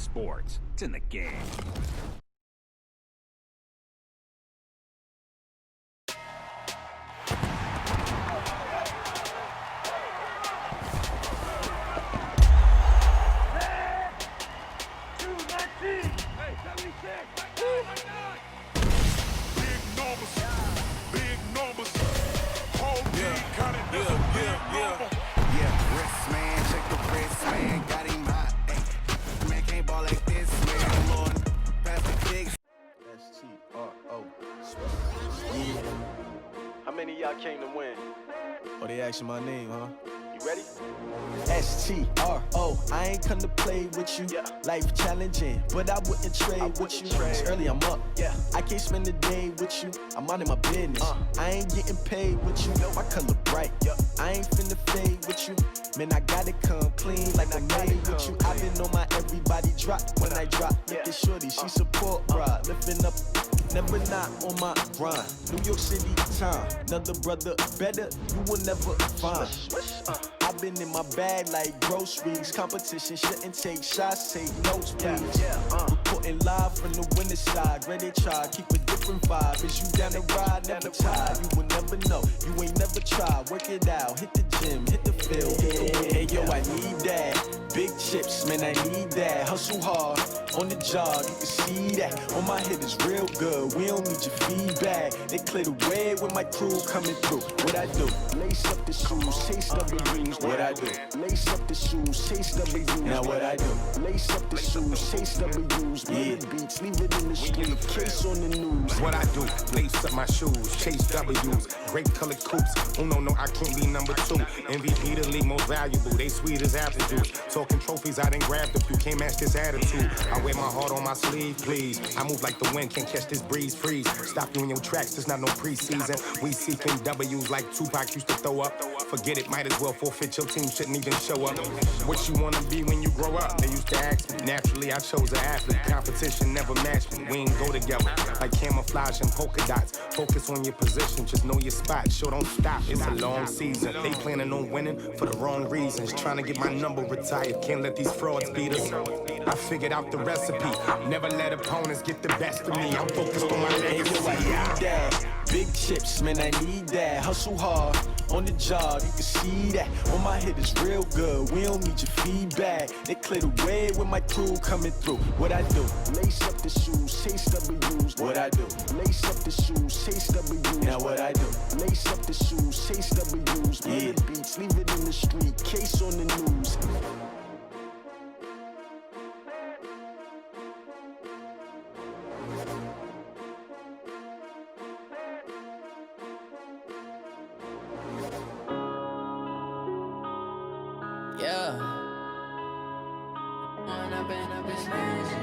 sports. It's in the game. How many of y'all came to win? Oh, they asking my name, huh? You ready? S-T-R-O, I ain't come to play with you. Yeah. Life challenging, but I wouldn't trade with you. It's early, I'm up. Yeah. I can't spend the day with you. I'm minding my business. I ain't getting paid with you. My color bright. Yeah. I ain't finna fade with you. Man, I gotta come clean like I made with you. I've been on my everybody drop. When I drop, look at shorty, she support, bruh. Lifting up, never not on my grind. New York City time, another brother better, you will never find. I've been in my bag like groceries. Competition shouldn't take shots, take notes, please. Reporting live from the winning side. Ready to try, keep a different vibe. Is you down the ride, never tired. You will never know, you ain't never tried. Work it out, hit the gym, hit the field, hit the wind. Hey yo, I need that. Big chips, man, I need that. Hustle hard, on the job, you can see that. On my head is real good, we don't need your feedback. They clear the way with my crew coming through. What I do? Lace up the shoes, chase W's. What I do? Lace up the shoes, chase W's. Now what I do? Lace up the shoes, chase W's. Million beats, leave it in the street, case on the news. What I do? Lace up my shoes, chase W's. Great colored coops. Oh no, I can't be number 2. MVP the league most valuable. They sweet as apple juice. Talking trophies, I done grabbed a few. Can't match this attitude. I wear my heart on my sleeve, please. I move like the wind, can't catch this breeze, freeze. Stop you in your tracks, there's not no preseason. We seeking W's like Tupac used to throw up. Forget it, might as well forfeit. Your team shouldn't even show up. What you wanna be when you grow up? They used to ask me. Naturally, I chose an athlete. Competition never matched me. We ain't go together like camouflage and polka dots. Focus on your position, just know your spot. Sure, don't stop. It's a long season. They planning on winning for the wrong reasons. Trying to get my number retired. Can't let these frauds beat us. I figured out the recipe. Never let opponents get the best of me. I'm focused on my legacy. Big chips, man, I need that. Hustle hard, on the job, you can see that. On my head is real good, we don't need your feedback. They clear the way with my crew coming through. What I do? Lace up the shoes, chase W's. What I do? Lace up the shoes, chase W's. Now what I do? Lace up the shoes, chase W's. Million beats, leave it in the street, case on the news. Yeah. When I've been smashed.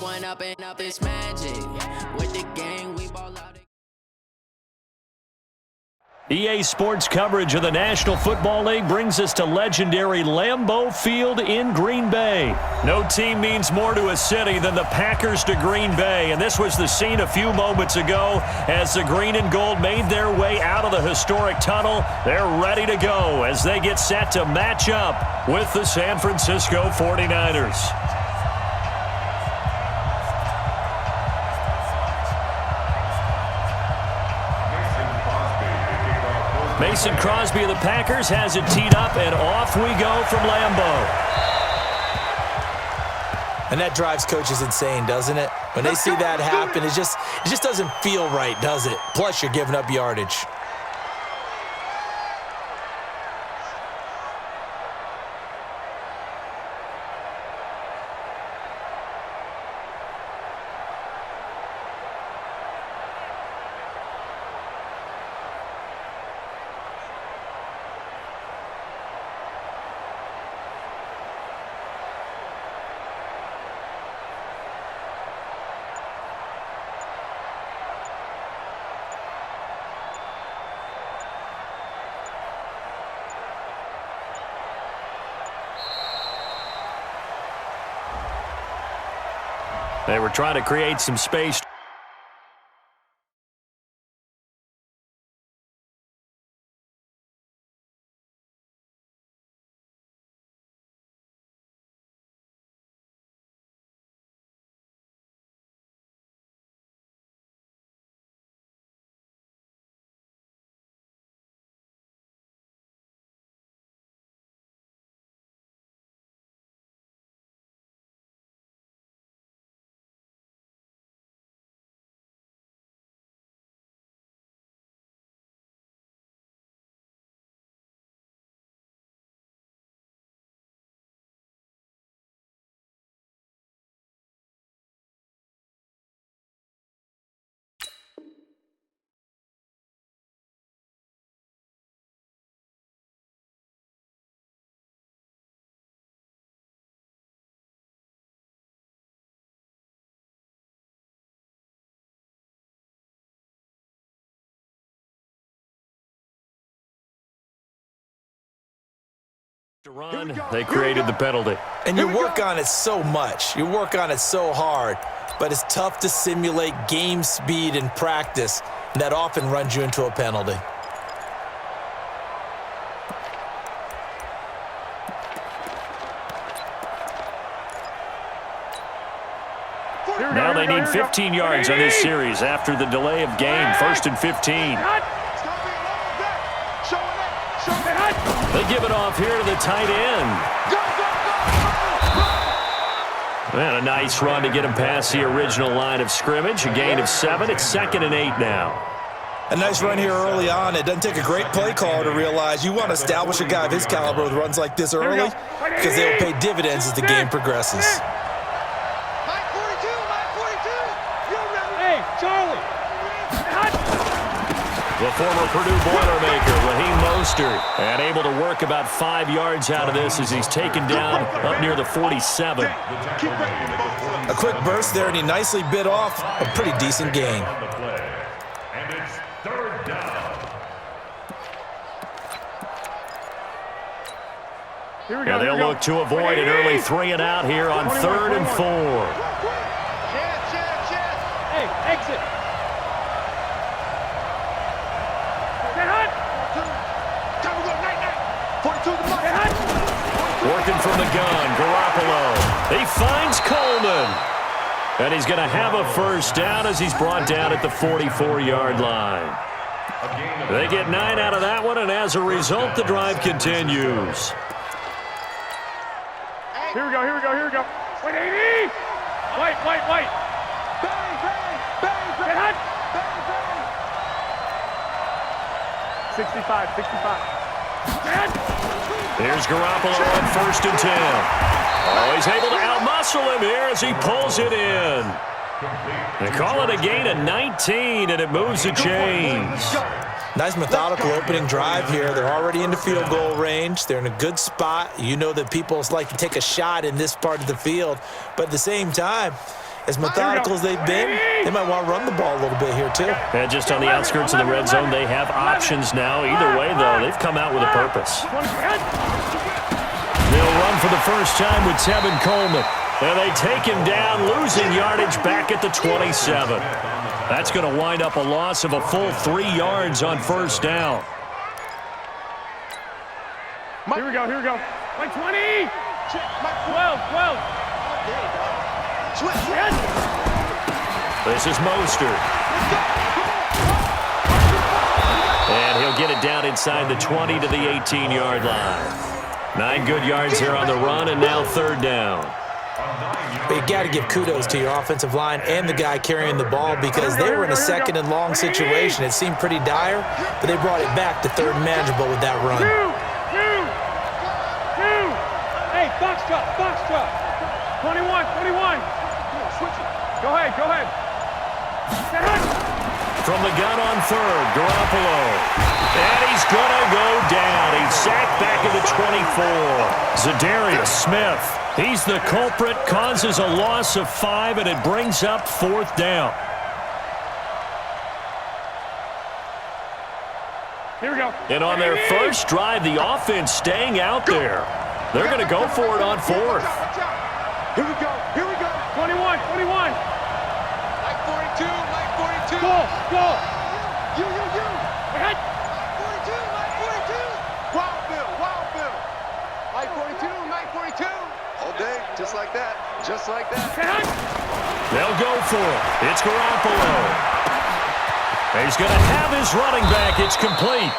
When I've been magic. With the gang, we ball out. EA Sports coverage of the National Football League brings us to legendary Lambeau Field in Green Bay. No team means more to a city than the Packers to Green Bay, and this was the scene a few moments ago as the green and gold made their way out of the historic tunnel. They're ready to go as they get set to match up with the San Francisco 49ers. Mason Crosby of the Packers has it teed up, and off we go from Lambeau. And that drives coaches insane, doesn't it? When they see that happen, it just doesn't feel right, does it? Plus, you're giving up yardage. They were trying to create some space. To run, they created the penalty. And you work on it so much. You work on it so hard. But it's tough to simulate game speed in practice. And that often runs you into a penalty. Now they need 15 yards on this series after the delay of game. 1st and 15. They give it off here to the tight end. And a nice run to get him past the original line of scrimmage. A gain of 7. It's 2nd and 8 now. A nice run here early on. It doesn't take a great play caller to realize you want to establish a guy of his caliber with runs like this early because they will pay dividends as the game progresses. The former Purdue Boilermaker, Raheem Mostert, and able to work about 5 yards out of this as he's taken down up near the 47. A quick burst there, and he nicely bit off a pretty decent gain. And it's 3rd down. Yeah, they'll look to avoid an early 3 and out here on 3rd and 4. Hey, exit. Working from the gun, Garoppolo. He finds Coleman. And he's going to have a 1st down as he's brought down at the 44-yard line. They get 9 out of that one, and as a result, the drive continues. Here we go. Wait, 80! Wait. Bang! Get hot! 65. Here's Garoppolo on 1st and 10. Oh, he's able to outmuscle him here as he pulls it in. They call it a gain of 19, and it moves the chains. Nice methodical opening drive here. They're already into field goal range. They're in a good spot. You know that people like to take a shot in this part of the field. But at the same time, as methodical as they've been, they might want to run the ball a little bit here, too. And just on the outskirts of the red zone, they have options now. Either way, though, they've come out with a purpose. They'll run for the first time with Tevin Coleman. And they take him down, losing yardage back at the 27. That's going to wind up a loss of a full 3 yards on 1st down. Here we go. Like 20! 12. This is Mostert. And he'll get it down inside the 20 to the 18-yard line. 9 good yards here on the run, and now 3rd down. But you got to give kudos to your offensive line and the guy carrying the ball because they were in a 2nd and long situation. It seemed pretty dire, but they brought it back to 3rd and manageable with that run. Hey, box drop. 21. Go ahead. From the gun on 3rd, Garoppolo. And he's going to go down. He's sacked back at the 24. Zadarius Smith. He's the culprit, causes a loss of 5, and it brings up 4th down. Here we go. And on their first drive, the offense staying out there. They're going to go for it on 4th. Here we go. 21. Like 42. Go. You. Ahead. 42. Wild Bill. Like 42. All day, just like that. They'll go for it. It's Garoppolo. He's going to have his running back. It's complete.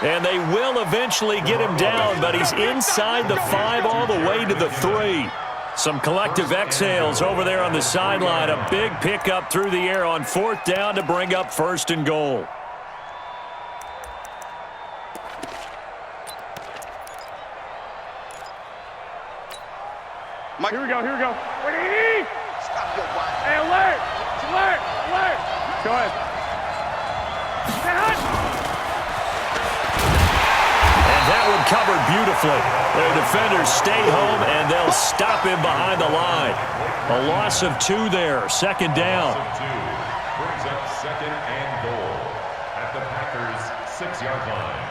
And they will eventually get him down, but he's inside the 5 all the way to the 3. Some collective exhales over there on the sideline. A big pickup through the air on 4th down to bring up 1st and goal. Here we go. Ready? Stop your watch. Hey, alert. Go ahead. And that one covered beautifully. Their defenders stay home, and they'll stop him behind the line. A loss of 2 there. 2nd down. Brings up 2nd and goal at the Packers' 6-yard line.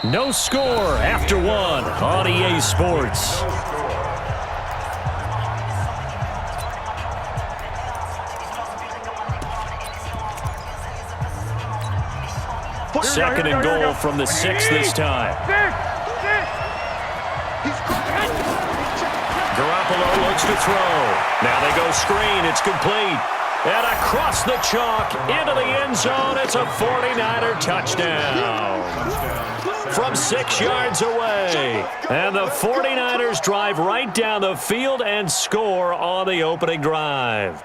No score after one on EA Sports. Second and goal from the 6 this time. Garoppolo looks to throw. Now they go screen. It's complete. And across the chalk into the end zone. It's a 49er touchdown. From 6 yards away. And the 49ers drive right down the field and score on the opening drive.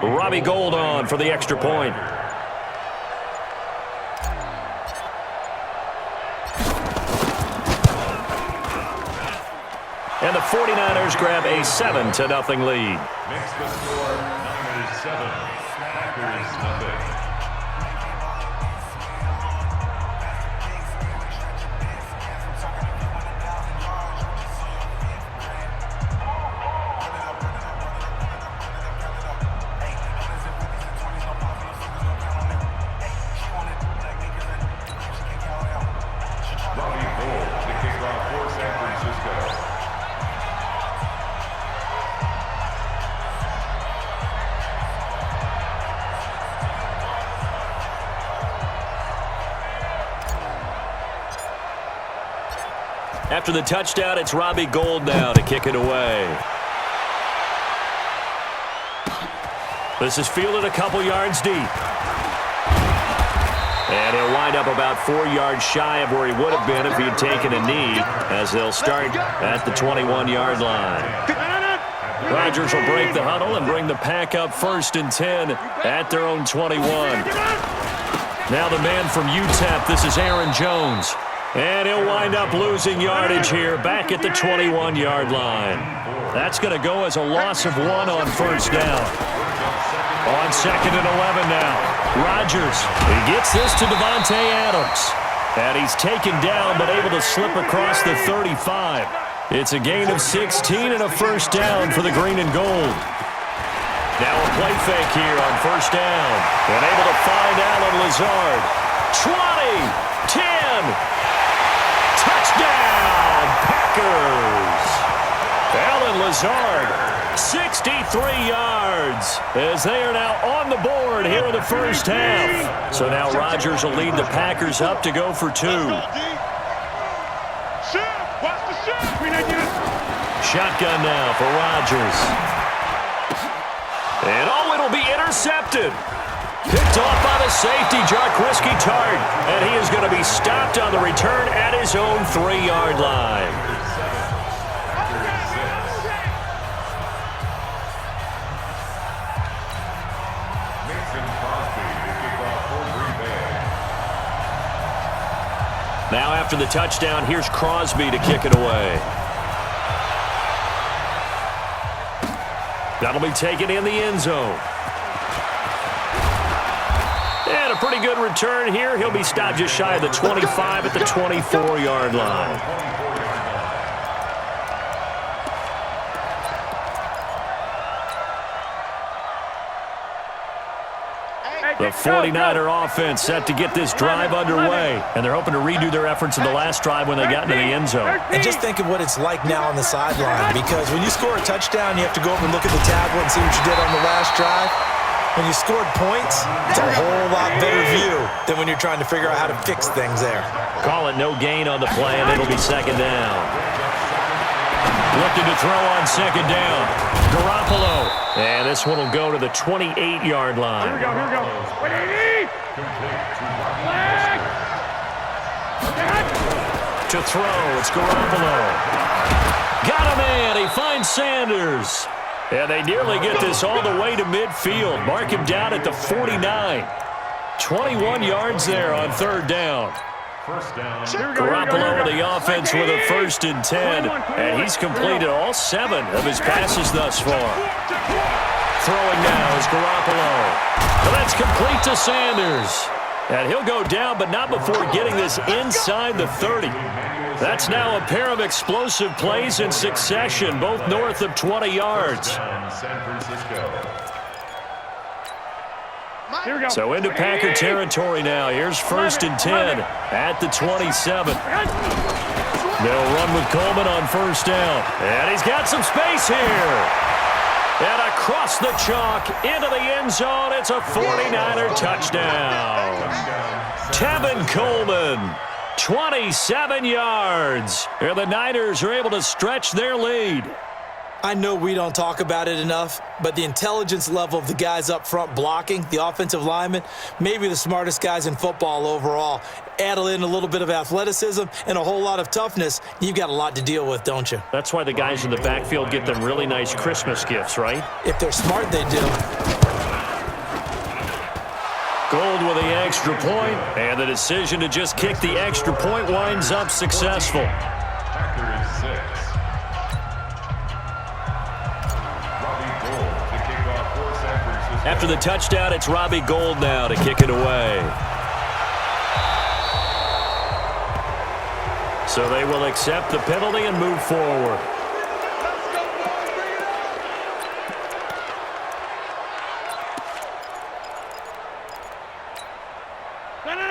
Robbie Gould on for the extra point. And the 49ers grab a 7-0 lead. Makes the score Niners 7, Packers nothing. After the touchdown, it's Robbie Gould now to kick it away. This is fielded a couple yards deep. And he'll wind up about 4 yards shy of where he would have been if he had taken a knee, as they'll start at the 21-yard line. Rodgers will break the huddle and bring the pack up 1st and 10 at their own 21. Now the man from UTEP, this is Aaron Jones. And he'll wind up losing yardage here back at the 21-yard line. That's going to go as a loss of 1 on 1st down. On 2nd and 11 now. Rodgers, he gets this to Devontae Adams. And he's taken down but able to slip across the 35. It's a gain of 16 and a 1st down for the green and gold. Now a play fake here on 1st down. And able to find Allen Lazard. 20, 10. Touchdown, Packers! Allen Lazard, 63 yards, as they are now on the board here in the 1st half. So now Rodgers will lead the Packers up to go for 2. Shotgun now for Rodgers. And it'll be intercepted. Picked off by the safety, Jarquiski Tart. And he is going to be stopped on the return at his own 3-yard line. Now after the touchdown, here's Crosby to kick it away. That'll be taken in the end zone. And a pretty good return here. He'll be stopped just shy of the 25 at the 24-yard line. The 49er offense set to get this drive underway. And they're hoping to redo their efforts in the last drive when they got into the end zone. And just think of what it's like now on the sideline, because when you score a touchdown, you have to go over and look at the tablet and see what you did on the last drive. When you scored points, it's a whole lot better view than when you're trying to figure out how to fix things there. Call it no gain on the play, and it'll be 2nd down. Looking to throw on 2nd down. Garoppolo. And this one will go to the 28-yard line. Here we go, here we go. To throw, it's Garoppolo. Got a man, he finds Sanders. And they nearly get this all the way to midfield. Mark him down at the 49. 21 yards there on 3rd down. Garoppolo with the offense with a 1st and 10. And he's completed all 7 of his passes thus far. Throwing now is Garoppolo. Well, that's complete to Sanders. And he'll go down, but not before getting this inside the 30. That's now a pair of explosive plays in succession, both north of 20 yards. San Francisco. Here we go. So into Packer territory now. Here's 1st and 10 at the 27. They'll run with Coleman on 1st down. And he's got some space here. And across the chalk into the end zone. It's a 49er touchdown. Tevin Coleman, 27 yards. And the Niners are able to stretch their lead. I know we don't talk about it enough, but the intelligence level of the guys up front blocking, the offensive linemen, maybe the smartest guys in football overall. Add in a little bit of athleticism and a whole lot of toughness, you've got a lot to deal with, don't you? That's why the guys in the backfield get them really nice Christmas gifts, right? If they're smart, they do. Gold with the extra point, and the decision to just kick the extra point winds up successful. Packers 6. After the touchdown, it's Robbie Gould now to kick it away. So they will accept the penalty and move forward.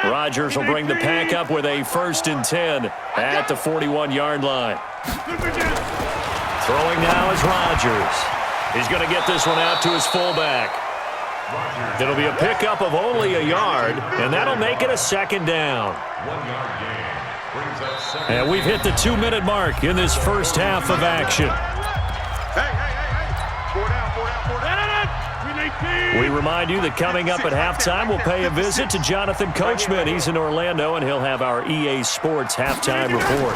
Rodgers will bring the pack up with a 1st and 10 at the 41-yard line. Throwing now is Rodgers. He's going to get this one out to his fullback. It'll be a pickup of only a yard, and that'll make it a 2nd down. 1 yard gain. Brings up 2nd. And we've hit the 2-minute mark in this first half of action. Hey. 4 down. We remind you that coming up at halftime, we'll pay a visit to Jonathan Coachman. He's in Orlando, and he'll have our EA Sports halftime report.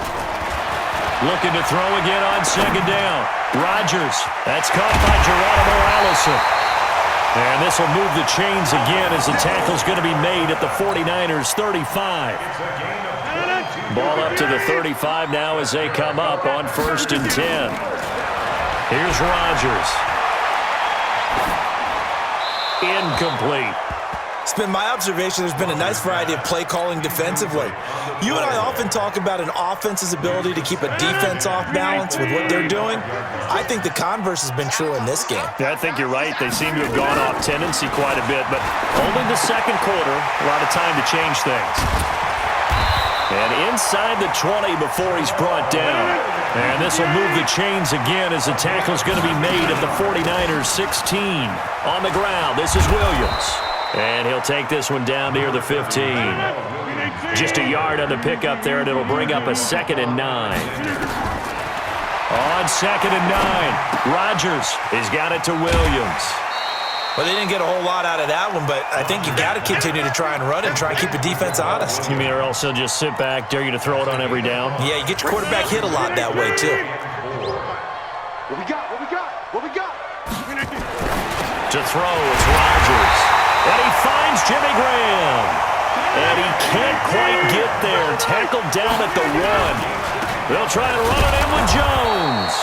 Looking to throw again on 2nd down. Rodgers. That's caught by Geronimo Allison. And this will move the chains again as the tackle's going to be made at the 49ers 35. Ball up to the 35 now as they come up on 1st and 10. Here's Rodgers. Incomplete. It's been my observation there's been a nice variety of play calling defensively. You and I often talk about an offense's ability to keep a defense off balance with what they're doing. I think the converse has been true in this game. Yeah, I think you're right. They seem to have gone off tendency quite a bit, but only the 2nd quarter, a lot of time to change things. And inside the 20 before he's brought down. And this will move the chains again as the tackle's going to be made at the 49ers 16. On the ground, this is Williams. And he'll take this one down near the 15. Just a yard on the pickup there, and it'll bring up a 2nd and 9. On 2nd and 9, Rodgers has got it to Williams. Well, they didn't get a whole lot out of that one, but I think you got to continue to try and run and try and keep the defense honest. You mean or else they'll just sit back, dare you to throw it on every down? Yeah, you get your quarterback hit a lot that way, too. What we got? To throw, it's Rodgers. And he finds Jimmy Graham. And he can't quite get there. Tackled down at the 1. They'll try and run it in with Jones.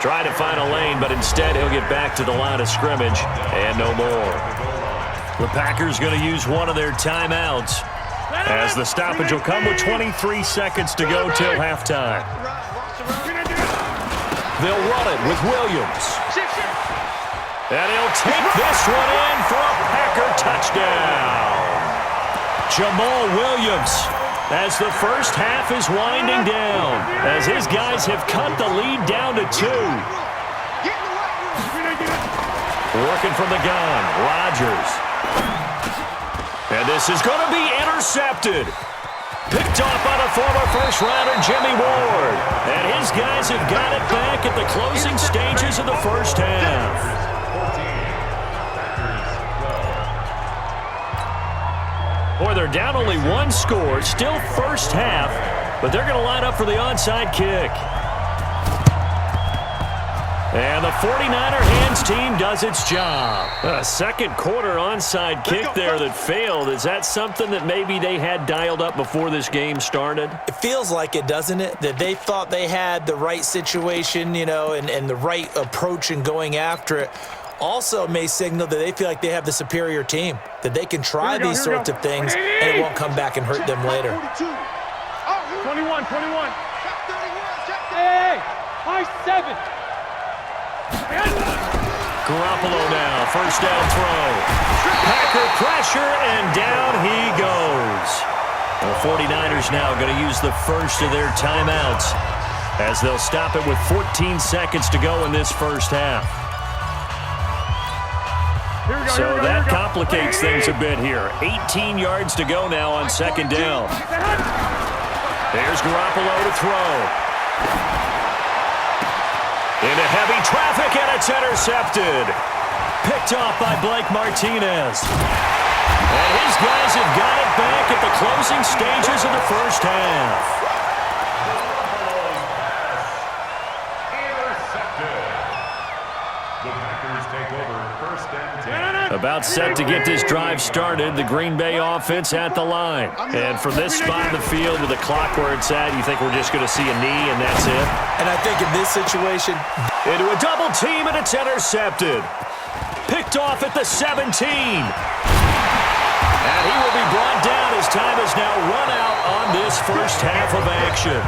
Try to find a lane, but instead he'll get back to the line of scrimmage and no more. The Packers going to use one of their timeouts as the stoppage will come with 23 seconds to go till halftime. They'll run it with Williams. And he'll take this one in for a Packer touchdown. Jamal Williams, as the first half is winding down, as his guys have cut the lead down to 2. Working from the gun, Rodgers. And this is going to be intercepted. Picked off by the former first-rounder Jimmy Ward. And his guys have got it back at the closing stages of the first half. Boy, they're down only 1 score, still first half, but they're going to line up for the onside kick. And the 49er hands team does its job. A 2nd quarter onside kick there that failed. Is that something that maybe they had dialed up before this game started? It feels like it, doesn't it? That they thought they had the right situation, and the right approach in going after it. also may signal that they feel like they have the superior team, that they can try these sorts of things and it won't come back and hurt them later. 21. Hey, high 7. Garoppolo now, first down throw. Packer pressure, and down he goes. The 49ers now going to use the first of their timeouts as they'll stop it with 14 seconds to go in this first half. So that complicates things a bit here. 18 yards to go now on second down. There's Garoppolo to throw. Into heavy traffic, and it's intercepted. Picked off by Blake Martinez. And his guys have got it back at the closing stages of the first half. The Packers take over first and 10. About set to get this drive started, the Green Bay offense at the line. And from this spot in the field with the clock where it's at, you think we're just going to see a knee and that's it? And I think in this situation, into a double team, and it's intercepted. Picked off at the 17. And he will be brought down as time has now run out on this first half of action.